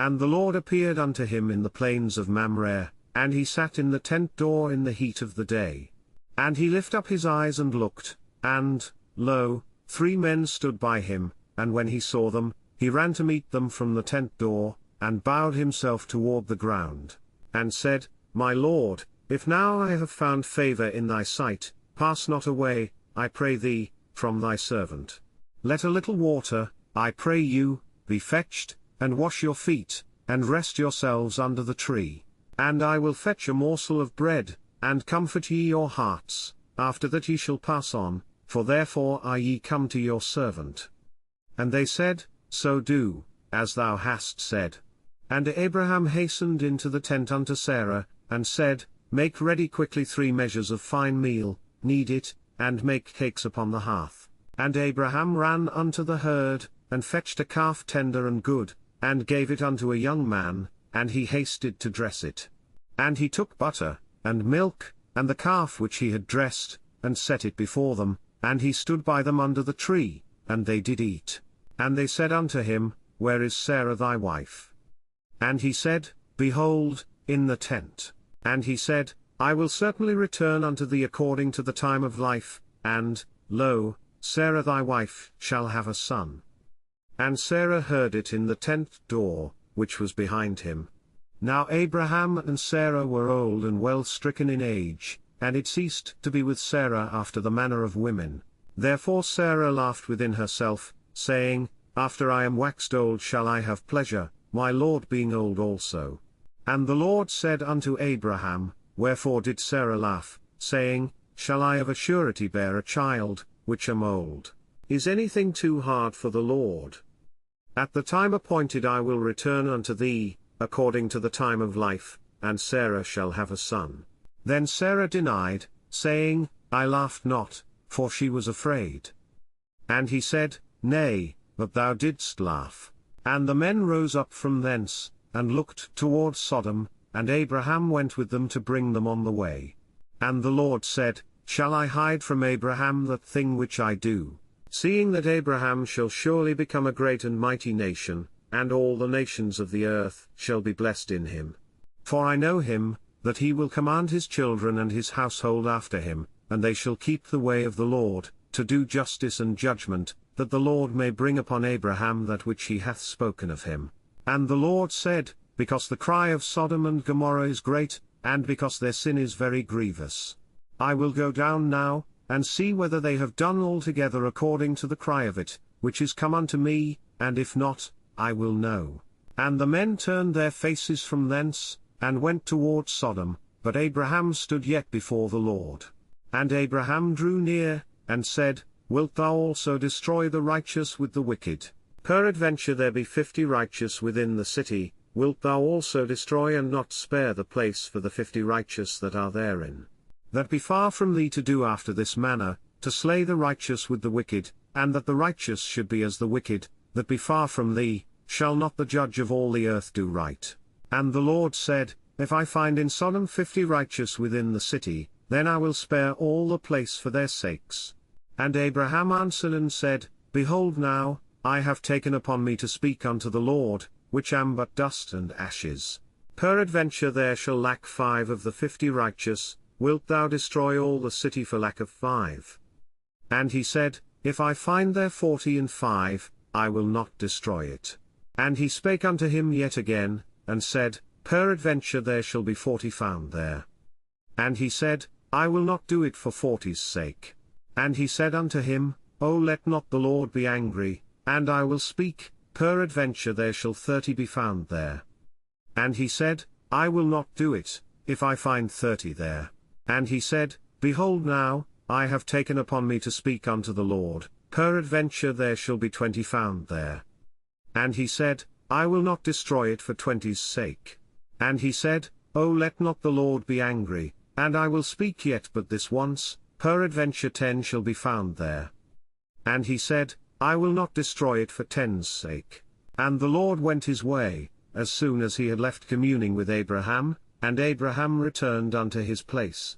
And the Lord appeared unto him in the plains of Mamre, and he sat in the tent door in the heat of the day. And he lift up his eyes and looked, and, lo, 3 men stood by him, and when he saw them, he ran to meet them from the tent door, and bowed himself toward the ground, and said, My Lord, if now I have found favor in thy sight, pass not away, I pray thee, from thy servant. Let a little water, I pray you, be fetched, and wash your feet, and rest yourselves under the tree. And I will fetch a morsel of bread, and comfort ye your hearts, after that ye shall pass on, for therefore are ye come to your servant. And they said, So do, as thou hast said. And Abraham hastened into the tent unto Sarah, and said, Make ready quickly 3 measures of fine meal, knead it, and make cakes upon the hearth. And Abraham ran unto the herd, and fetched a calf tender and good, and gave it unto a young man, and he hasted to dress it. And he took butter, and milk, and the calf which he had dressed, and set it before them, and he stood by them under the tree, and they did eat. And they said unto him, Where is Sarah thy wife? And he said, Behold, in the tent. And he said, I will certainly return unto thee according to the time of life, and, lo, Sarah thy wife shall have a son. And Sarah heard it in the tent door, which was behind him. Now Abraham and Sarah were old and well stricken in age, and it ceased to be with Sarah after the manner of women. Therefore Sarah laughed within herself, saying, After I am waxed old shall I have pleasure, my Lord being old also. And the Lord said unto Abraham, Wherefore did Sarah laugh, saying, Shall I of a surety bear a child, which am old? Is anything too hard for the Lord? At the time appointed I will return unto thee, according to the time of life, and Sarah shall have a son. Then Sarah denied, saying, I laughed not, for she was afraid. And he said, Nay, but thou didst laugh. And the men rose up from thence, and looked toward Sodom, and Abraham went with them to bring them on the way. And the Lord said, Shall I hide from Abraham that thing which I do? Seeing that Abraham shall surely become a great and mighty nation, and all the nations of the earth shall be blessed in him. For I know him, that he will command his children and his household after him, and they shall keep the way of the Lord, to do justice and judgment, that the Lord may bring upon Abraham that which he hath spoken of him. And the Lord said, Because the cry of Sodom and Gomorrah is great, and because their sin is very grievous, I will go down now, and see whether they have done altogether according to the cry of it, which is come unto me, and if not, I will know. And the men turned their faces from thence, and went toward Sodom, but Abraham stood yet before the Lord. And Abraham drew near, and said, Wilt thou also destroy the righteous with the wicked? Peradventure there be 50 righteous within the city, wilt thou also destroy and not spare the place for the 50 righteous that are therein? That be far from thee to do after this manner, to slay the righteous with the wicked, and that the righteous should be as the wicked, that be far from thee, shall not the judge of all the earth do right? And the Lord said, If I find in Sodom 50 righteous within the city, then I will spare all the place for their sakes. And Abraham answered and said, Behold now, I have taken upon me to speak unto the Lord, which am but dust and ashes. Peradventure there shall lack 5 of the 50 righteous, wilt thou destroy all the city for lack of 5? And he said, If I find there 40 and 5, I will not destroy it. And he spake unto him yet again, and said, Peradventure there shall be 40 found there. And he said, I will not do it for 40's sake. And he said unto him, O let not the Lord be angry, and I will speak, peradventure there shall 30 be found there. And he said, I will not do it, if I find 30 there. And he said, Behold now, I have taken upon me to speak unto the Lord, peradventure there shall be 20 found there. And he said, I will not destroy it for 20's sake. And he said, O let not the Lord be angry, and I will speak yet but this once, peradventure 10 shall be found there. And he said, I will not destroy it for 10's sake. And the Lord went his way, as soon as he had left communing with Abraham, and Abraham returned unto his place.